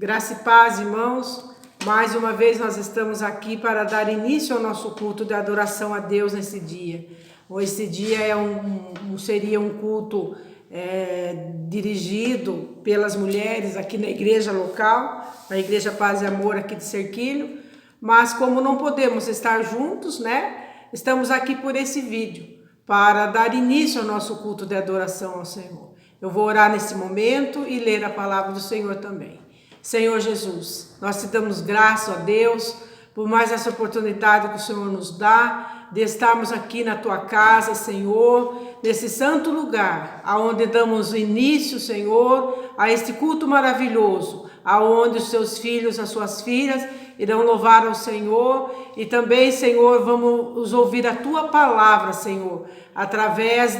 Graça e paz, irmãos. Mais uma vez nós estamos aqui para dar início ao nosso culto de adoração a Deus nesse dia. Esse dia seria um culto dirigido pelas mulheres aqui na igreja local, na Igreja Paz e Amor aqui de Cerquilho. Mas como não podemos estar juntos, estamos aqui por esse vídeo para dar início ao nosso culto de adoração ao Senhor. Eu vou orar nesse momento e ler a palavra do Senhor também. Senhor Jesus, nós te damos graça, ó Deus, por mais essa oportunidade que o Senhor nos dá de estarmos aqui na tua casa, Senhor, nesse santo lugar, aonde damos início, Senhor, a este culto maravilhoso, aonde os seus filhos, as suas filhas irão louvar ao Senhor e também, Senhor, vamos ouvir a tua palavra, Senhor, através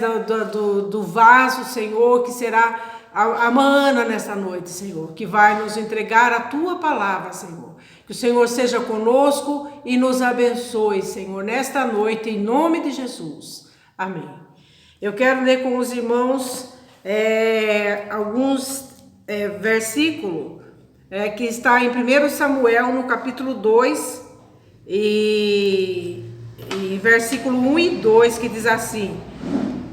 do vaso, Senhor, que será a mana nessa noite, Senhor, que vai nos entregar a tua palavra, Senhor. Que o Senhor seja conosco e nos abençoe, Senhor, nesta noite, em nome de Jesus. Amém. Eu quero ler com os irmãos alguns versículos que está em 1 Samuel, no capítulo 2, e versículo 1 e 2, que diz assim: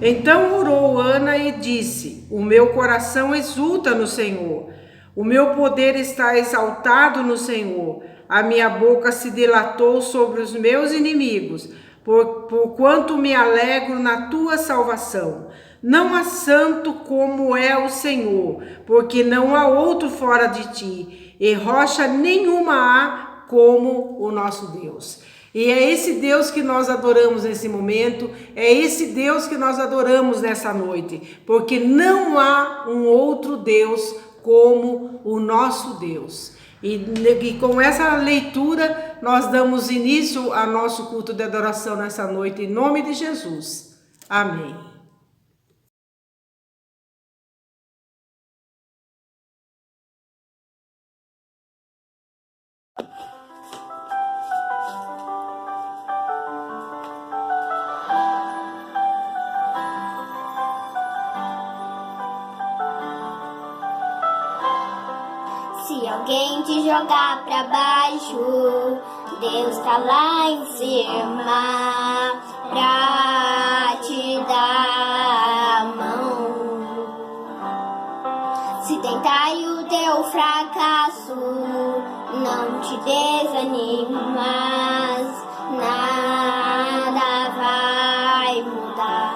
Então orou Ana e disse: O meu coração exulta no Senhor, o meu poder está exaltado no Senhor, a minha boca se dilatou sobre os meus inimigos, porquanto me alegro na tua salvação. Não há santo como é o Senhor, porque não há outro fora de ti, e rocha nenhuma há como o nosso Deus. E é esse Deus que nós adoramos nesse momento, é esse Deus que nós adoramos nessa noite, porque não há um outro Deus como o nosso Deus. E com essa leitura nós damos início ao nosso culto de adoração nessa noite, em nome de Jesus. Amém. Se alguém te jogar pra baixo, Deus tá lá em cima pra te dar a mão. Se tentar o teu fracasso, não te desanimas, nada vai mudar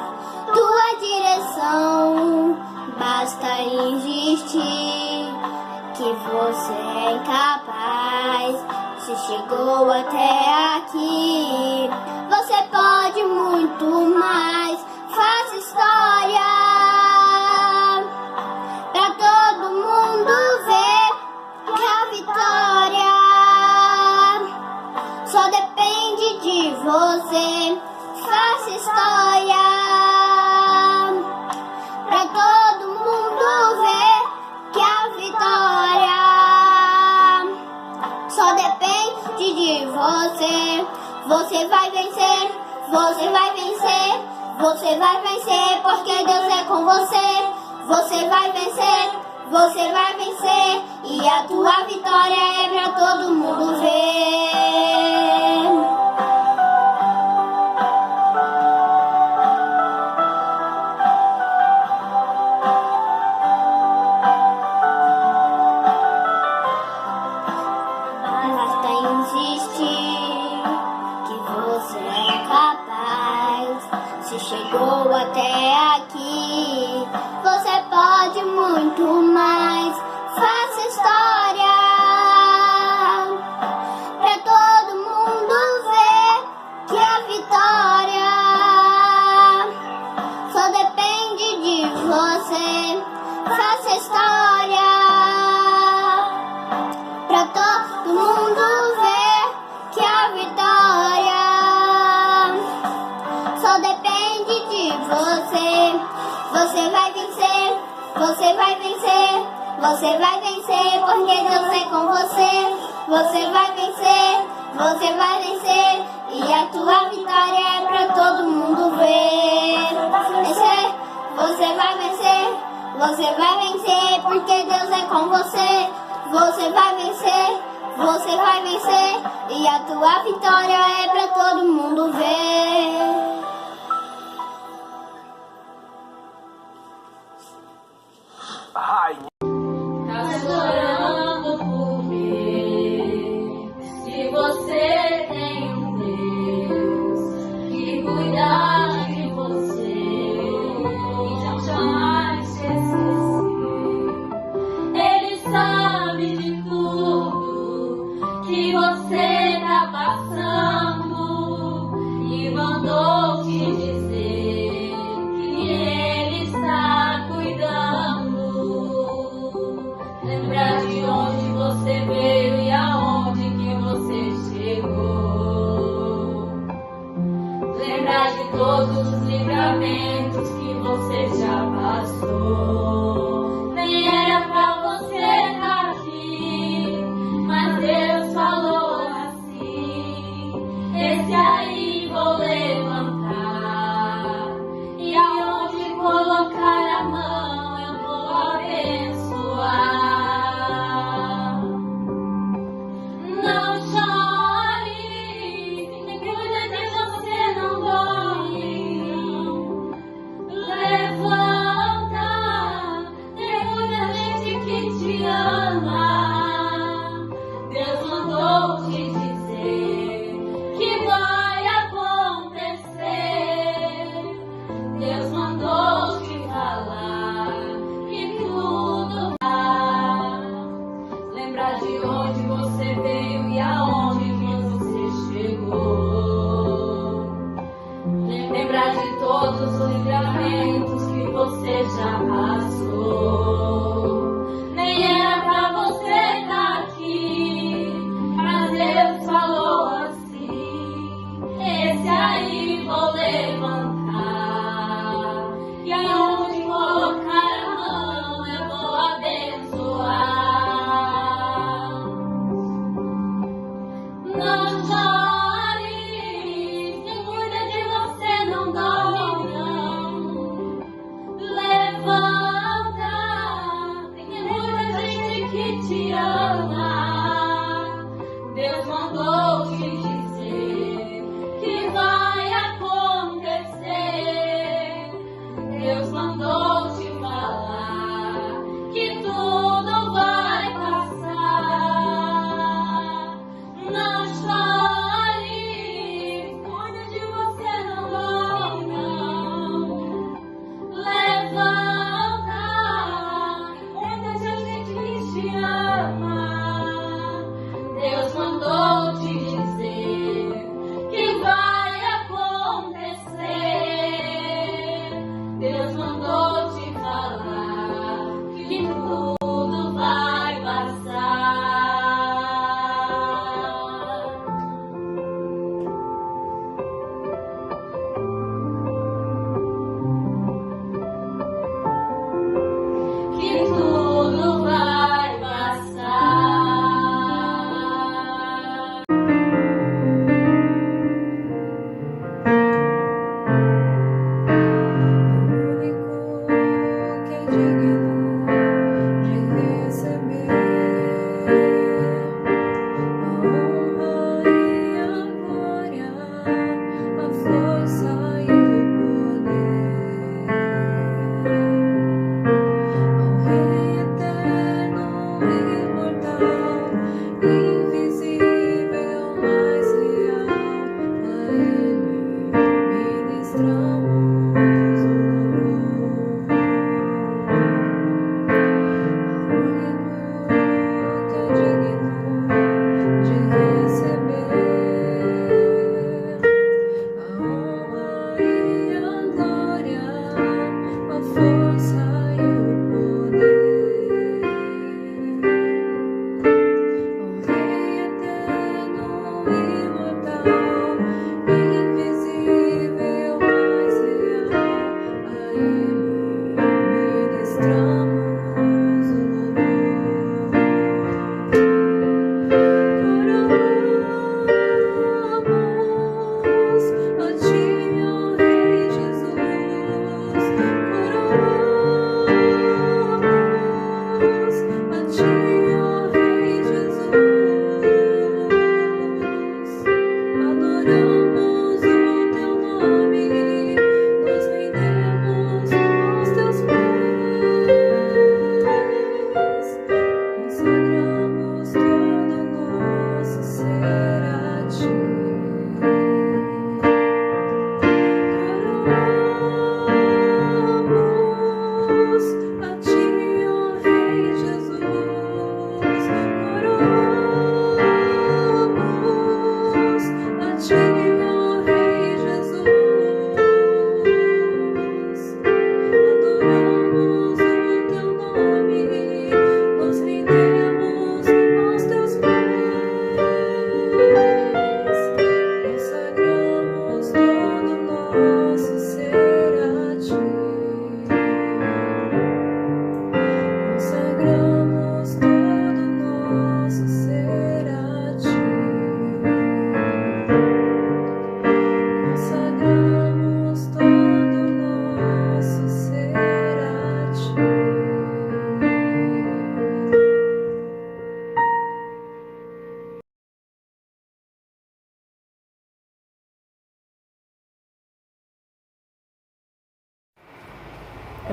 tua direção, basta insistir que você é incapaz. Se chegou até aqui, você pode muito mais. Faça história pra todo mundo ver que a vitória só depende de você. Faça história pra todo mundo ver que a vitória só depende de você. Você vai vencer, você vai vencer, você vai vencer, porque Deus é com você. Você vai vencer, você vai vencer, e a tua vitória é pra todo mundo ver. Chegou até aqui, você pode muito mais. Faça história pra todo mundo ver que a vitória só depende de você. Faça história pra todo mundo ver que a vitória só depende de você. Você vai vencer, você vai vencer, você vai vencer, porque Deus é com você. Você vai vencer, você vai vencer, e a tua vitória é pra todo mundo ver. Você vai vencer, porque Deus é com você. Você vai vencer, você vai vencer, e a tua vitória é pra todo mundo ver. Tá chorando por quê? Se você tem um Deus que cuida de você e jamais te esquecer. Ele sabe de tudo que você tá passando e mandou te dizer que Ele está cuidando. Lembrar de onde você veio e aonde que você chegou. Lembrar de todos os livramentos que você já passou. Nem era pra você estar aqui, mas Deus falou assim: esse aí vou levantar, e aonde colocar a mão eu vou abençoar. Não chore, quem cuida de você não dorme. Levanta, tem muita gente que te ama. Deus mandou te dizer que vai acontecer. Deus mandou te falar que tudo vai. Lembrar de onde você veio e aonde que você chegou. Lembrar de todos os livramentos que você já passou. Nem era pra você estar aqui, mas Deus falou assim: esse aí vou levantar, e aonde colocar a mão eu vou abençoar. Não chore, quem cuida de você não dorme, não. Levanta,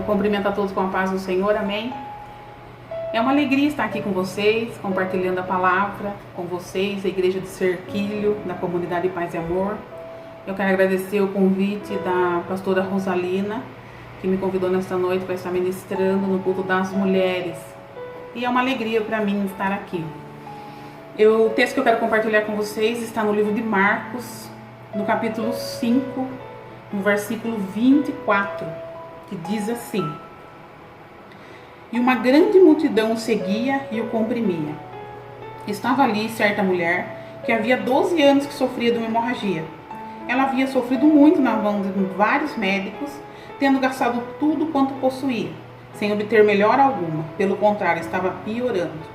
Eu cumprimento a todos com a paz do Senhor, amém? É uma alegria estar aqui com vocês, compartilhando a palavra com vocês, a Igreja de Cerquilho, da comunidade Paz e Amor. Eu quero agradecer o convite da pastora Rosalina, que me convidou nesta noite para estar ministrando no culto das mulheres. E é uma alegria para mim estar aqui. O texto que eu quero compartilhar com vocês está no livro de Marcos, no capítulo 5, no versículo 24, que diz assim: E uma grande multidão o seguia e o comprimia. Estava ali certa mulher que havia 12 anos que sofria de uma hemorragia. Ela havia sofrido muito na mão de vários médicos, tendo gastado tudo quanto possuía, sem obter melhora alguma. Pelo contrário, estava piorando.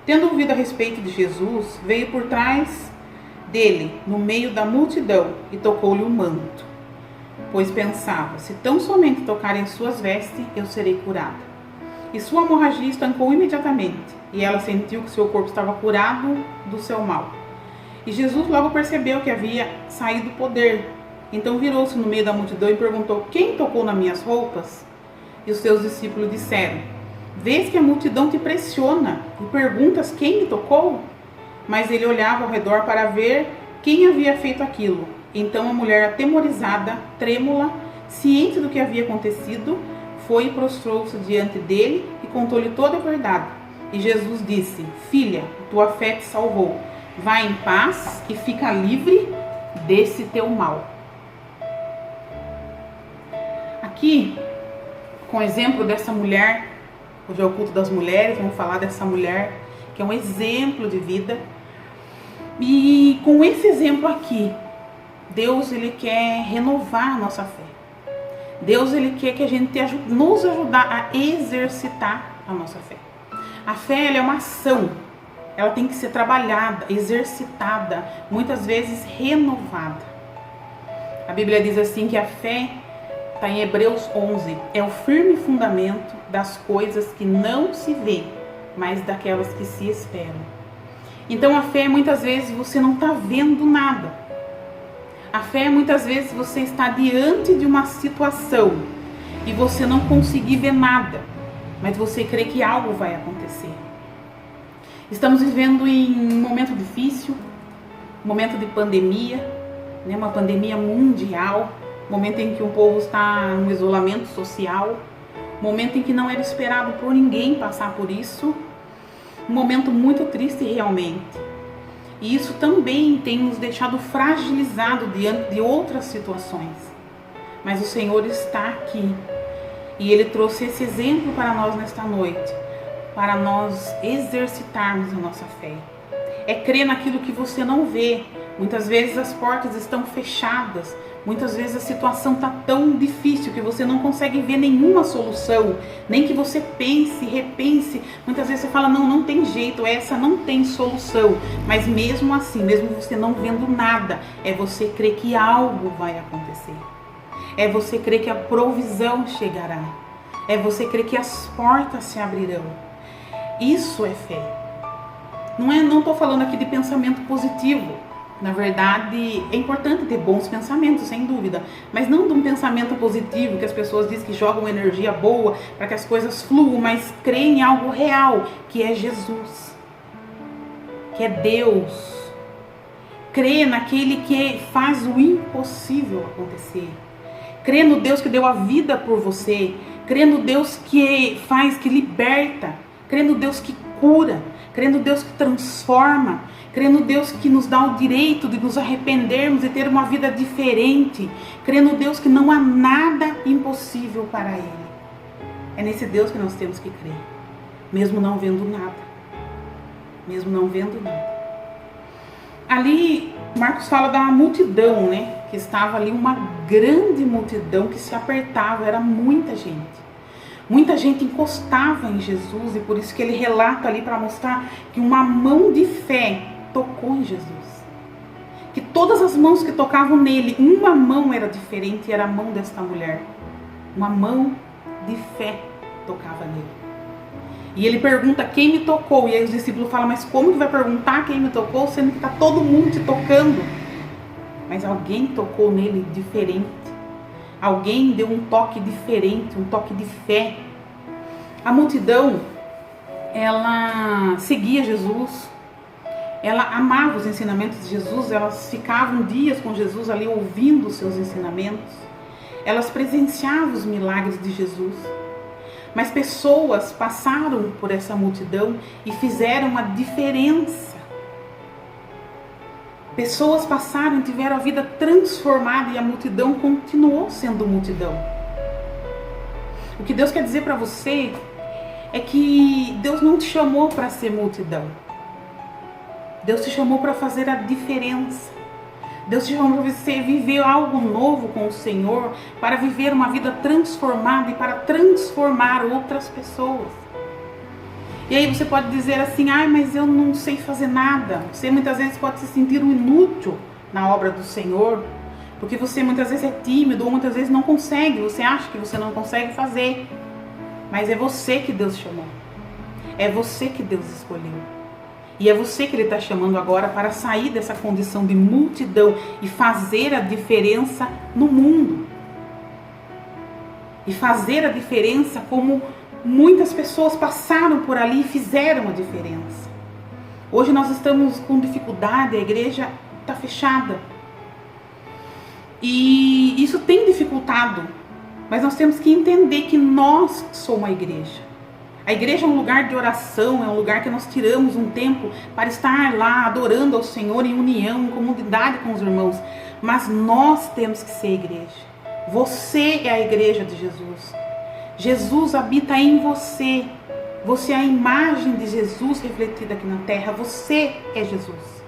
Tendo ouvido a respeito de Jesus, veio por trás dele, no meio da multidão, e tocou-lhe o manto. Pois pensava, se tão somente tocar em suas vestes, eu serei curada. E sua hemorragia estancou imediatamente, e ela sentiu que seu corpo estava curado do seu mal. E Jesus logo percebeu que havia saído o poder. Então virou-se no meio da multidão e perguntou: Quem tocou nas minhas roupas? E os seus discípulos disseram: Vês que a multidão te pressiona e perguntas quem me tocou? Mas ele olhava ao redor para ver quem havia feito aquilo. Então a mulher, atemorizada, trêmula, ciente do que havia acontecido, foi e prostrou-se diante dele e contou-lhe toda a verdade. E Jesus disse: Filha, tua fé te salvou. Vai em paz e fica livre desse teu mal. Aqui, com o exemplo dessa mulher, hoje é o culto das mulheres, vamos falar dessa mulher que é um exemplo de vida. E com esse exemplo aqui, Deus ele quer renovar a nossa fé. Deus ele quer que a gente nos ajudar a exercitar a nossa fé. A fé ela é uma ação, ela tem que ser trabalhada, exercitada, muitas vezes renovada. A Bíblia diz assim que a fé, está em Hebreus 11, é o firme fundamento das coisas que não se vê, mas daquelas que se esperam. Então a fé muitas vezes você não está vendo nada. A fé muitas vezes você está diante de uma situação e você não conseguir ver nada, mas você crê que algo vai acontecer. Estamos vivendo em um momento difícil, um momento de pandemia, né? Uma pandemia mundial, um momento em que o povo está no isolamento social, um momento em que não era esperado por ninguém passar por isso, um momento muito triste realmente. E isso também tem nos deixado fragilizados diante de outras situações. Mas o Senhor está aqui e Ele trouxe esse exemplo para nós nesta noite, para nós exercitarmos a nossa fé. É crer naquilo que você não vê. Muitas vezes as portas estão fechadas, muitas vezes a situação está tão difícil que você não consegue ver nenhuma solução, nem que você pense, repense. Muitas vezes você fala, não tem jeito, essa não tem solução. Mas mesmo assim, mesmo você não vendo nada, é você crer que algo vai acontecer. É você crer que a provisão chegará. É você crer que as portas se abrirão. Isso é fé. Não estou falando aqui de pensamento positivo. Na verdade, é importante ter bons pensamentos, sem dúvida. Mas não de um pensamento positivo, que as pessoas dizem que jogam energia boa para que as coisas fluam, mas creem em algo real, que é Jesus, que é Deus. Crê naquele que faz o impossível acontecer. Crê no Deus que deu a vida por você. Crê no Deus que faz, que liberta. Crê no Deus que cura. Crê no Deus que transforma. Crê no Deus que nos dá o direito de nos arrependermos e ter uma vida diferente. Crê no Deus que não há nada impossível para Ele. É nesse Deus que nós temos que crer. Mesmo não vendo nada. Mesmo não vendo nada. Ali, Marcos fala da multidão, né? Que estava ali uma grande multidão que se apertava. Era muita gente. Muita gente encostava em Jesus e por isso que ele relata ali para mostrar que uma mão de fé tocou em Jesus. Que todas as mãos que tocavam nele, uma mão era diferente e era a mão desta mulher. Uma mão de fé tocava nele. E ele pergunta quem me tocou. E aí os discípulos falam, mas como que vai perguntar quem me tocou, sendo que está todo mundo te tocando? Mas alguém tocou nele diferente. alguém deu um toque diferente, um toque de fé. A multidão, ela seguia Jesus, ela amava os ensinamentos de Jesus, elas ficavam dias com Jesus ali ouvindo os seus ensinamentos, elas presenciavam os milagres de Jesus. Mas pessoas passaram por essa multidão e fizeram uma diferença. Pessoas passaram e tiveram a vida transformada e a multidão continuou sendo multidão. O que Deus quer dizer para você é que Deus não te chamou para ser multidão. Deus te chamou para fazer a diferença. Deus te chamou para você viver algo novo com o Senhor, para viver uma vida transformada e para transformar outras pessoas. E aí você pode dizer assim, mas eu não sei fazer nada. Você muitas vezes pode se sentir um inútil na obra do Senhor, porque você muitas vezes é tímido ou muitas vezes não consegue, você acha que você não consegue fazer. Mas é você que Deus chamou. É você que Deus escolheu. E é você que Ele está chamando agora para sair dessa condição de multidão e fazer a diferença no mundo. E fazer a diferença como muitas pessoas passaram por ali e fizeram a diferença. Hoje nós estamos com dificuldade, a igreja está fechada. E isso tem dificultado. Mas nós temos que entender que nós somos a igreja. A igreja é um lugar de oração, é um lugar que nós tiramos um tempo para estar lá adorando ao Senhor em união, em comunidade com os irmãos. Mas nós temos que ser a igreja. Você é a igreja de Jesus. Jesus habita em você. Você é a imagem de Jesus refletida aqui na terra. Você é Jesus.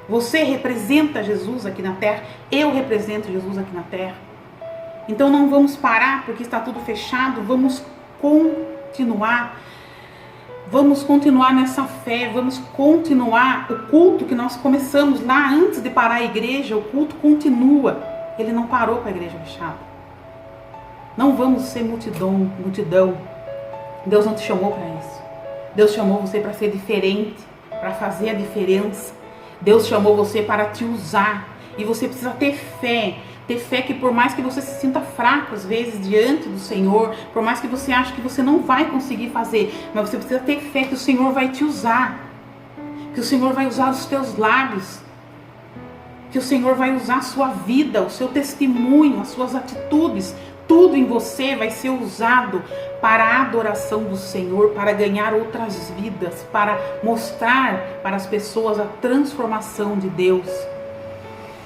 Você representa Jesus aqui na terra. Eu represento Jesus aqui na terra. Então não vamos parar porque está tudo fechado. Vamos continuar nessa fé, vamos continuar o culto que nós começamos lá antes de parar a igreja. O culto continua, ele não parou com a igreja fechada. Não vamos ser multidão. Deus não te chamou para isso. Deus chamou você para ser diferente, para fazer a diferença. Deus chamou você para te usar e você precisa ter fé. Ter fé que por mais que você se sinta fraco às vezes diante do Senhor, por mais que você ache que você não vai conseguir fazer, mas você precisa ter fé que o Senhor vai te usar, que o Senhor vai usar os teus lábios, que o Senhor vai usar a sua vida, o seu testemunho, as suas atitudes, tudo em você vai ser usado para a adoração do Senhor, para ganhar outras vidas, para mostrar para as pessoas a transformação de Deus.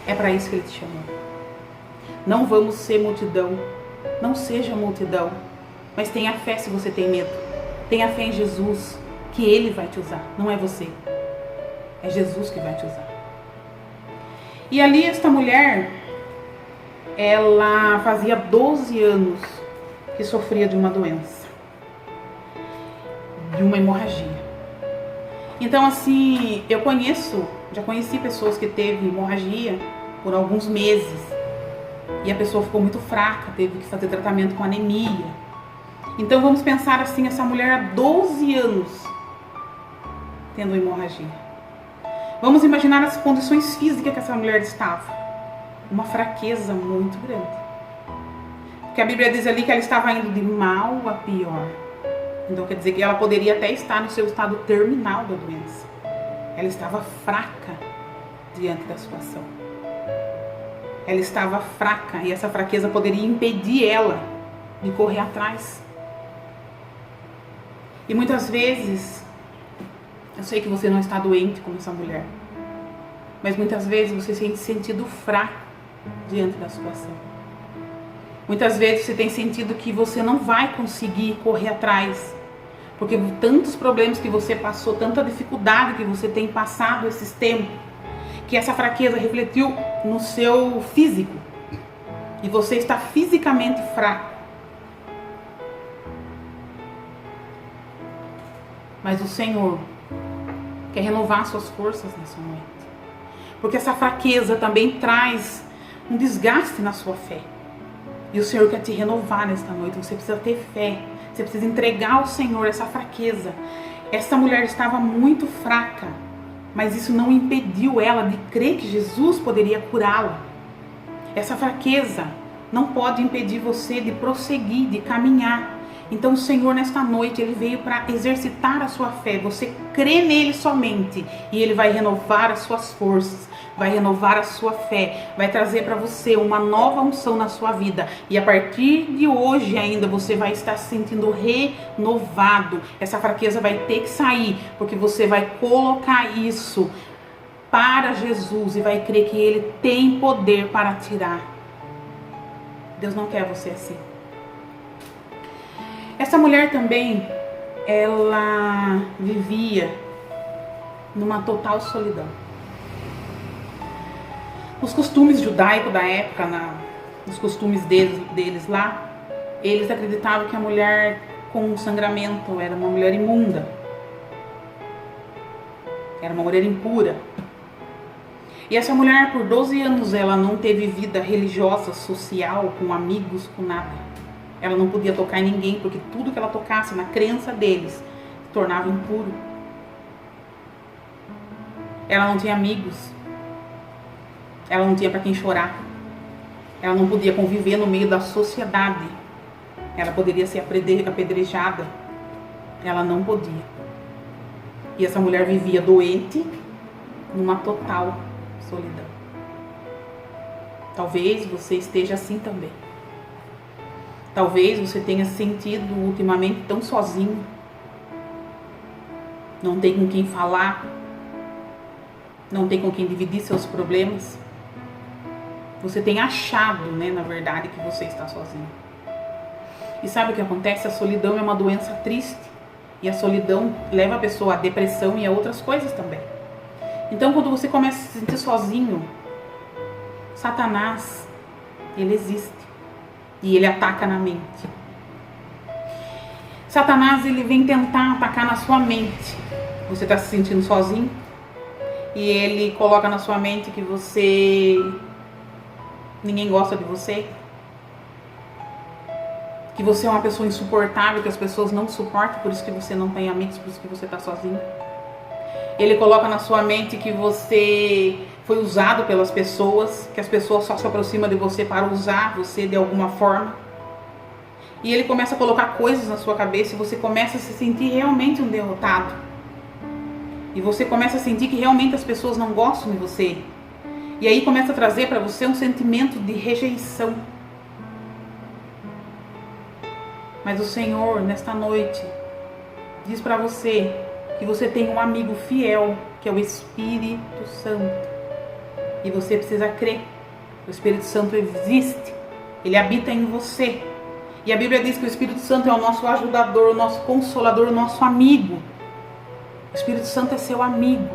É para isso que Ele te chamou. Não vamos ser multidão. Não seja multidão. Mas tenha fé se você tem medo. Tenha fé em Jesus, que Ele vai te usar. Não é você. É Jesus que vai te usar. E ali esta mulher, ela fazia 12 anos que sofria de uma doença. De uma hemorragia. Então assim, já conheci pessoas que teve hemorragia por alguns meses. E a pessoa ficou muito fraca, teve que fazer tratamento com anemia. Então vamos pensar assim, essa mulher há 12 anos tendo hemorragia. Vamos imaginar as condições físicas que essa mulher estava. Uma fraqueza muito grande. Porque a Bíblia diz ali que ela estava indo de mal a pior. Então quer dizer que ela poderia até estar no seu estado terminal da doença. Ela estava fraca diante da situação. Ela estava fraca e essa fraqueza poderia impedir ela de correr atrás. E muitas vezes, eu sei que você não está doente como essa mulher, mas muitas vezes você tem se sentido fraco diante da situação. Muitas vezes você tem sentido que você não vai conseguir correr atrás, porque tantos problemas que você passou, tanta dificuldade que você tem passado esses tempos, que essa fraqueza refletiu no seu físico e você está fisicamente fraco. Mas o Senhor quer renovar suas forças nessa noite, porque essa fraqueza também traz um desgaste na sua fé e o Senhor quer te renovar nesta noite. Você precisa ter fé, você precisa entregar ao Senhor essa fraqueza. Essa mulher estava muito fraca, mas isso não impediu ela de crer que Jesus poderia curá-la. Essa fraqueza não pode impedir você de prosseguir, de caminhar. Então o Senhor nesta noite, Ele veio para exercitar a sua fé. Você crê nele somente e Ele vai renovar as suas forças, vai renovar a sua fé, vai trazer para você uma nova unção na sua vida. E a partir de hoje ainda você vai estar se sentindo renovado. Essa fraqueza vai ter que sair, porque você vai colocar isso para Jesus e vai crer que Ele tem poder para tirar. Deus não quer você assim. Essa mulher também, ela vivia numa total solidão. Os costumes judaicos da época, os costumes deles lá, eles acreditavam que a mulher com sangramento era uma mulher imunda, era uma mulher impura. E essa mulher, por 12 anos, ela não teve vida religiosa, social, com amigos, com nada. Ela não podia tocar em ninguém, porque tudo que ela tocasse, na crença deles, se tornava impuro. Ela não tinha amigos. Ela não tinha para quem chorar. Ela não podia conviver no meio da sociedade. Ela poderia ser apedrejada. Ela não podia. E essa mulher vivia doente, numa total solidão. Talvez você esteja assim também. Talvez você tenha se sentido ultimamente tão sozinho. Não tem com quem falar. Não tem com quem dividir seus problemas. Você tem achado, na verdade, que você está sozinho. E sabe o que acontece? A solidão é uma doença triste. E a solidão leva a pessoa à depressão e a outras coisas também. Então, quando você começa a se sentir sozinho, Satanás, ele existe. E ele ataca na mente. Satanás, ele vem tentar atacar na sua mente. Você está se sentindo sozinho. E ele coloca na sua mente que ninguém gosta de você. Que você é uma pessoa insuportável, que as pessoas não te suportam, por isso que você não tem amigos, por isso que você está sozinho. Ele coloca na sua mente que você foi usado pelas pessoas, que as pessoas só se aproximam de você para usar você de alguma forma. E ele começa a colocar coisas na sua cabeça e você começa a se sentir realmente um derrotado. E você começa a sentir que realmente as pessoas não gostam de você. E aí começa a trazer para você um sentimento de rejeição. Mas o Senhor, nesta noite, diz para você que você tem um amigo fiel, que é o Espírito Santo. E você precisa crer. O Espírito Santo existe. Ele habita em você. E a Bíblia diz que o Espírito Santo é o nosso ajudador, o nosso consolador, o nosso amigo. O Espírito Santo é seu amigo.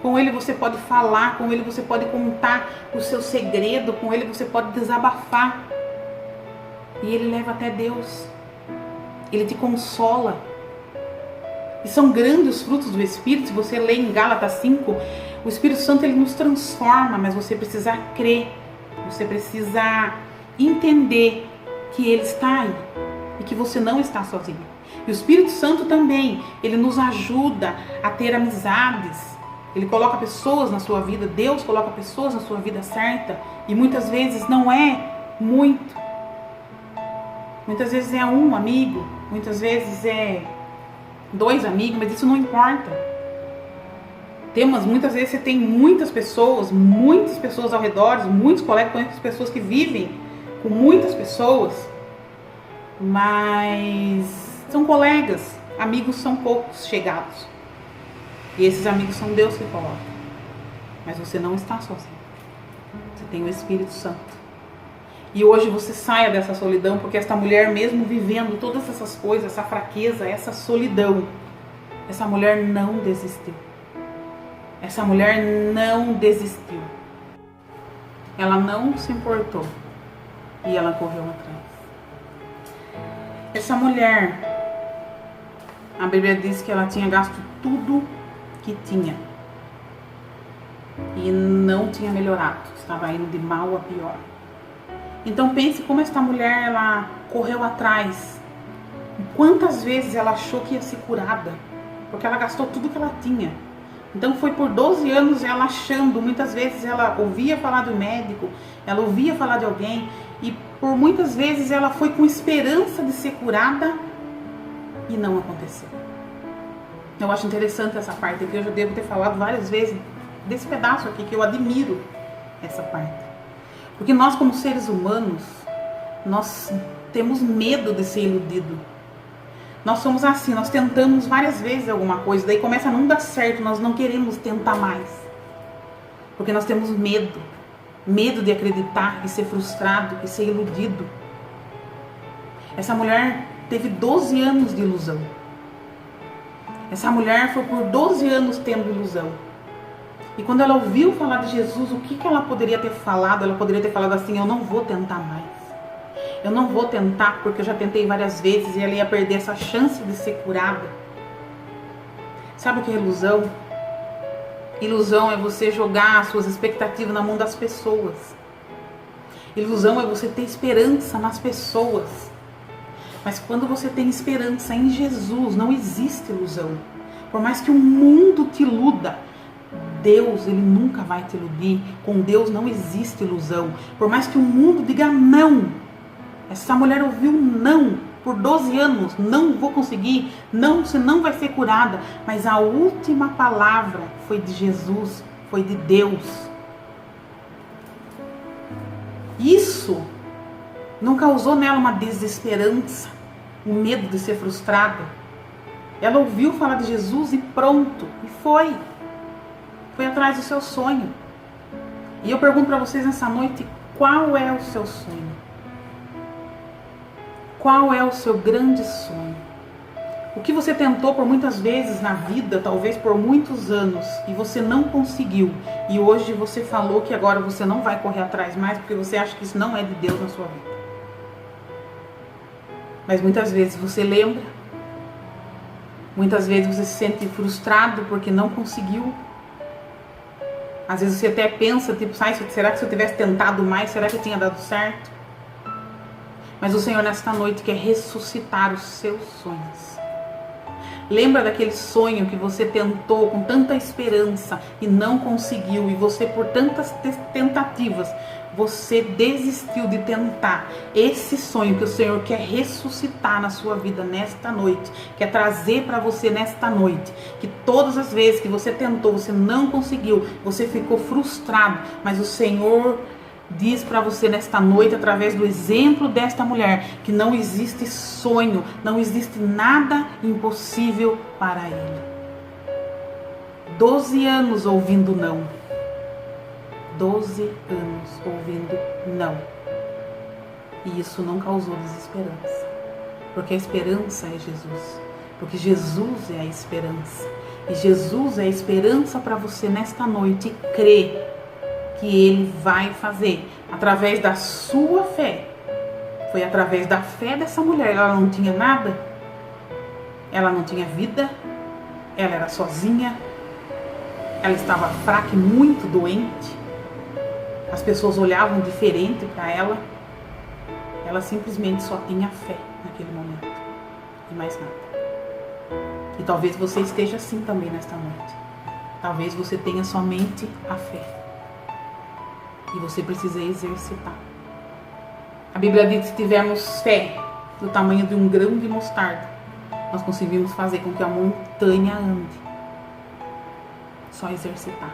Com ele você pode falar, com ele você pode contar o seu segredo, com ele você pode desabafar. E ele leva até Deus. Ele te consola. E são grandes os frutos do Espírito. Se você lê em Gálatas 5, o Espírito Santo ele nos transforma, mas você precisa crer. Você precisa entender que ele está aí e que você não está sozinho. E o Espírito Santo também, ele nos ajuda a ter amizades. Ele coloca pessoas na sua vida, Deus coloca pessoas na sua vida certa. E muitas vezes não é muito. Muitas vezes é um amigo, muitas vezes é 2 amigos, mas isso não importa. Muitas vezes você tem muitas pessoas ao redor, muitos colegas, muitas pessoas que vivem com muitas pessoas, mas são colegas, amigos são poucos chegados. E esses amigos são Deus que coloca. Mas você não está sozinho. Você tem o Espírito Santo. E hoje você saia dessa solidão, porque esta mulher, mesmo vivendo todas essas coisas, essa fraqueza, essa solidão, essa mulher não desistiu. Essa mulher não desistiu. Ela não se importou. E ela correu atrás. Essa mulher, a Bíblia diz que ela tinha gasto tudo que tinha. E não tinha melhorado. Estava indo de mal a pior. Então pense como esta mulher, ela correu atrás. Quantas vezes ela achou que ia ser curada. Porque ela gastou tudo que ela tinha. Então foi por 12 anos ela achando, muitas vezes ela ouvia falar do médico, ela ouvia falar de alguém e por muitas vezes ela foi com esperança de ser curada e não aconteceu. Eu acho interessante essa parte aqui, eu já devo ter falado várias vezes desse pedaço aqui, que eu admiro essa parte. Porque nós, como seres humanos, nós temos medo de ser iludido. Nós somos assim, nós tentamos várias vezes alguma coisa, daí começa a não dar certo, nós não queremos tentar mais. Porque nós temos medo. Medo de acreditar, de ser frustrado, de ser iludido. Essa mulher teve 12 anos de ilusão. Essa mulher foi por 12 anos tendo ilusão. E quando ela ouviu falar de Jesus, o que ela poderia ter falado? Ela poderia ter falado assim: eu não vou tentar mais. Eu não vou tentar porque eu já tentei várias vezes e ela ia perder essa chance de ser curada. Sabe o que é ilusão? Ilusão é você jogar as suas expectativas na mão das pessoas. Ilusão é você ter esperança nas pessoas. Mas quando você tem esperança em Jesus, não existe ilusão. Por mais que o mundo te iluda, Deus, ele nunca vai te iludir. Com Deus não existe ilusão. Por mais que o mundo diga não, essa mulher ouviu não por 12 anos, não vou conseguir, não, você não vai ser curada. Mas a última palavra foi de Jesus, foi de Deus. Isso não causou nela uma desesperança, um medo de ser frustrada. Ela ouviu falar de Jesus e pronto, e foi atrás do seu sonho. E eu pergunto para vocês nessa noite, qual é o seu sonho? Qual é o seu grande sonho? O que você tentou por muitas vezes na vida, talvez por muitos anos, e você não conseguiu, e hoje você falou que agora você não vai correr atrás mais porque você acha que isso não é de Deus na sua vida. Mas muitas vezes você lembra, muitas vezes você se sente frustrado porque não conseguiu. Às vezes você até pensa, tipo, será que se eu tivesse tentado mais, será que tinha dado certo? Mas o Senhor nesta noite quer ressuscitar os seus sonhos. Lembra daquele sonho que você tentou com tanta esperança e não conseguiu, e você por tantas tentativas, você desistiu de tentar. Esse sonho que o Senhor quer ressuscitar na sua vida nesta noite, quer trazer para você nesta noite, que todas as vezes que você tentou, você não conseguiu, você ficou frustrado, mas o Senhor diz para você nesta noite, através do exemplo desta mulher, que não existe sonho, não existe nada impossível para Ele. 12 anos ouvindo não. 12 anos ouvindo não. E isso não causou desesperança. Porque a esperança é Jesus. Porque Jesus é a esperança. E Jesus é a esperança para você nesta noite crer que Ele vai fazer através da sua fé. Foi através da fé dessa mulher. Ela não tinha nada, ela não tinha vida, ela era sozinha, ela estava fraca e muito doente, as pessoas olhavam diferente para ela. Ela simplesmente só tinha fé naquele momento e mais nada. E talvez você esteja assim também nesta noite. Talvez você tenha somente a fé. E você precisa exercitar. A Bíblia diz que se tivermos fé do tamanho de um grão de mostarda, nós conseguimos fazer com que a montanha ande. Só exercitar.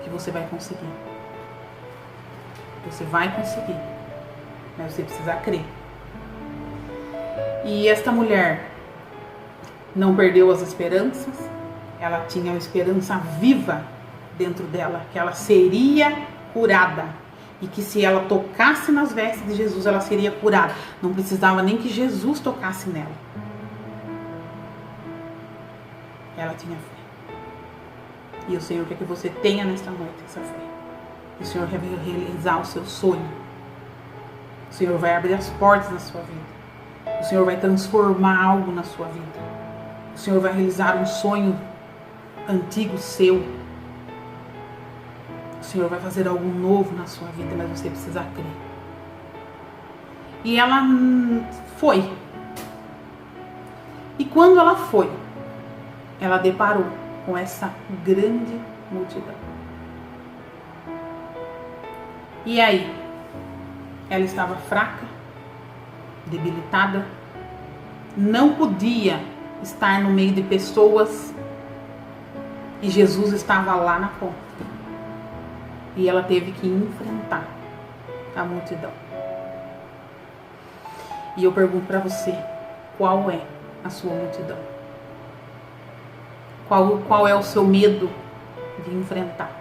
Que você vai conseguir. Você vai conseguir. Mas você precisa crer. E esta mulher não perdeu as esperanças. Ela tinha uma esperança viva dentro dela, que ela seria curada, e que se ela tocasse nas vestes de Jesus, ela seria curada. Não precisava nem que Jesus tocasse nela. Ela tinha fé. E o Senhor quer que você tenha nesta noite essa fé. O Senhor vai realizar o seu sonho. O Senhor vai abrir as portas na sua vida. O Senhor vai transformar algo na sua vida. O Senhor vai realizar um sonho antigo seu. O Senhor vai fazer algo novo na sua vida, mas você precisa crer. E ela foi. E quando ela foi, ela deparou com essa grande multidão. E aí? Ela estava fraca, debilitada, não podia estar no meio de pessoas e Jesus estava lá na ponta. E ela teve que enfrentar a multidão. E eu pergunto para você, qual é a sua multidão? Qual é o seu medo de enfrentar?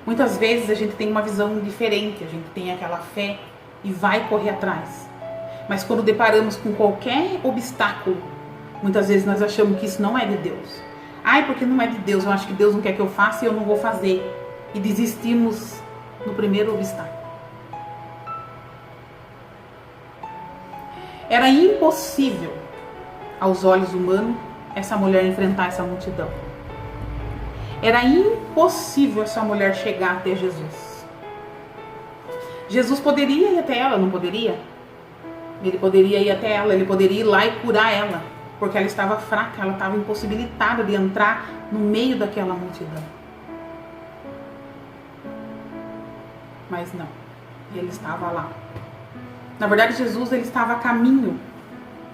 Muitas vezes a gente tem uma visão diferente, a gente tem aquela fé e vai correr atrás. Mas quando deparamos com qualquer obstáculo, muitas vezes nós achamos que isso não é de Deus. Ai, porque não é de Deus, eu acho que Deus não quer que eu faça e eu não vou fazer. E desistimos no primeiro obstáculo. Era impossível, aos olhos humanos, essa mulher enfrentar essa multidão. Era impossível essa mulher chegar até Jesus. Jesus poderia ir até ela, não poderia? Ele poderia ir até ela, ele poderia ir lá e curar ela, porque ela estava fraca, ela estava impossibilitada de entrar no meio daquela multidão. Mas não, ele estava lá. Na verdade, Jesus ele estava a caminho,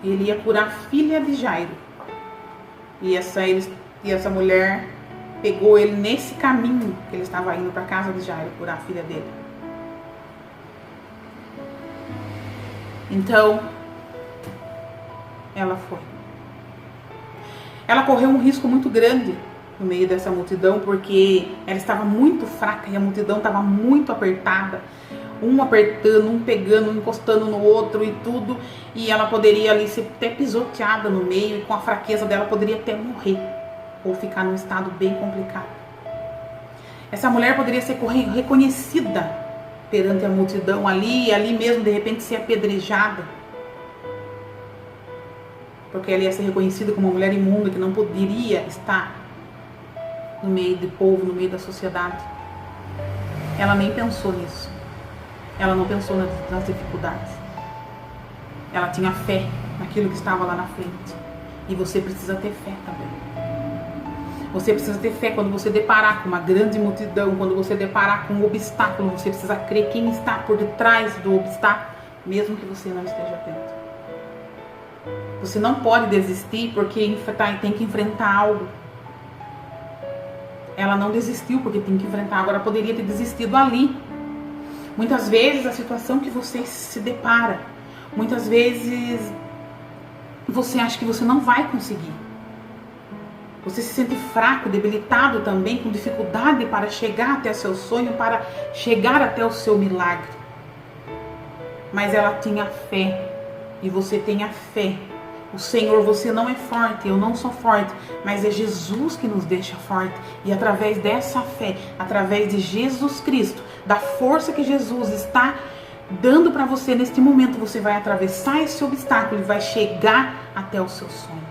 ele ia curar a filha de Jairo. E essa mulher pegou ele nesse caminho que ele estava indo para a casa de Jairo, curar a filha dele. Então, ela foi. Ela correu um risco muito grande no meio dessa multidão, porque ela estava muito fraca e a multidão estava muito apertada. Um apertando, um pegando, um encostando no outro e tudo. E ela poderia ali ser até pisoteada no meio e com a fraqueza dela poderia até morrer. Ou ficar num estado bem complicado. Essa mulher poderia ser reconhecida perante a multidão ali, e ali mesmo de repente ser apedrejada. Porque ela ia ser reconhecida como uma mulher imunda que não poderia estar no meio do povo, no meio da sociedade. Ela nem pensou nisso. Ela não pensou nas dificuldades. Ela tinha fé naquilo que estava lá na frente. E você precisa ter fé também. Você precisa ter fé quando você deparar com uma grande multidão, quando você deparar com um obstáculo, você precisa crer quem está por detrás do obstáculo, mesmo que você não esteja atento. Você não pode desistir porque tem que enfrentar algo. Ela não desistiu porque tem que enfrentar algo, ela poderia ter desistido ali. Muitas vezes a situação que você se depara, muitas vezes você acha que você não vai conseguir. Você se sente fraco, debilitado também, com dificuldade para chegar até o seu sonho, para chegar até o seu milagre. Mas ela tinha fé, e você tem a fé. O Senhor, você não é forte, eu não sou forte, mas é Jesus que nos deixa forte. E através dessa fé, através de Jesus Cristo, da força que Jesus está dando para você neste momento, você vai atravessar esse obstáculo e vai chegar até o seu sonho.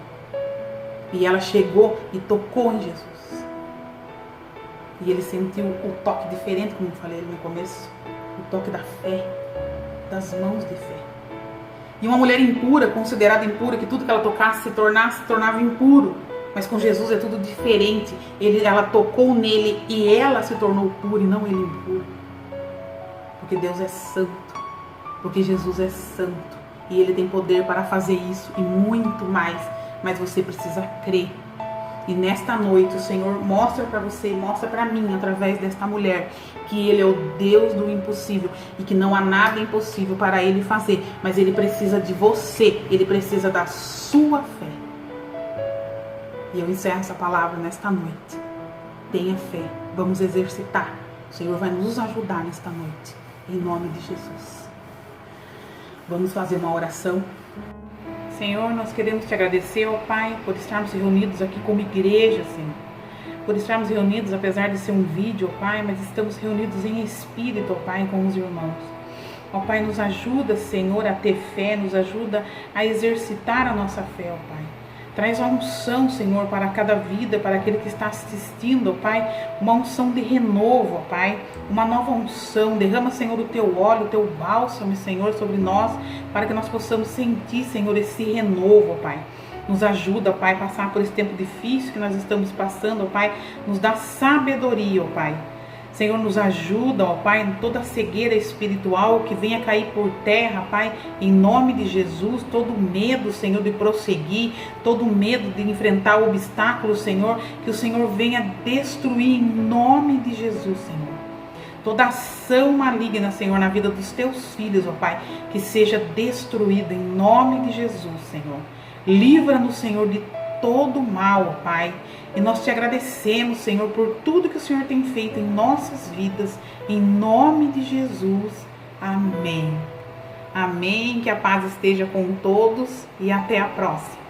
E ela chegou e tocou em Jesus. E ele sentiu o toque diferente, como eu falei no começo, o toque da fé, das mãos de fé. E uma mulher impura, considerada impura, que tudo que ela tocasse se tornava impuro. Mas com Jesus é tudo diferente. Ela tocou nele e ela se tornou pura e não ele impuro. Porque Deus é santo. Porque Jesus é santo. E ele tem poder para fazer isso e muito mais. Mas você precisa crer. E nesta noite o Senhor mostra para você, mostra para mim, através desta mulher, que Ele é o Deus do impossível e que não há nada impossível para Ele fazer. Mas Ele precisa de você, Ele precisa da sua fé. E eu encerro essa palavra nesta noite. Tenha fé, vamos exercitar. O Senhor vai nos ajudar nesta noite, em nome de Jesus. Vamos fazer uma oração. Senhor, nós queremos te agradecer, ó Pai, por estarmos reunidos aqui como igreja, Senhor. Por estarmos reunidos, apesar de ser um vídeo, ó Pai, mas estamos reunidos em espírito, ó Pai, com os irmãos. Ó Pai, nos ajuda, Senhor, a ter fé, nos ajuda a exercitar a nossa fé, ó Pai. Traz a unção, Senhor, para cada vida, para aquele que está assistindo, ó Pai, uma unção de renovo, ó Pai, uma nova unção. Derrama, Senhor, o teu óleo, o teu bálsamo, Senhor, sobre nós, para que nós possamos sentir, Senhor, esse renovo, ó Pai. Nos ajuda, ó Pai, a passar por esse tempo difícil que nós estamos passando, ó Pai. Nos dá sabedoria, ó Pai. Senhor, nos ajuda, ó Pai, em toda cegueira espiritual que venha cair por terra, Pai, em nome de Jesus. Todo medo, Senhor, de prosseguir, todo medo de enfrentar obstáculos, Senhor, que o Senhor venha destruir em nome de Jesus, Senhor. Toda ação maligna, Senhor, na vida dos teus filhos, ó Pai, que seja destruída em nome de Jesus, Senhor. Livra-nos, Senhor, de todo mal, ó Pai. E nós te agradecemos, Senhor, por tudo que o Senhor tem feito em nossas vidas, em nome de Jesus. Amém. Amém. Que a paz esteja com todos e até a próxima.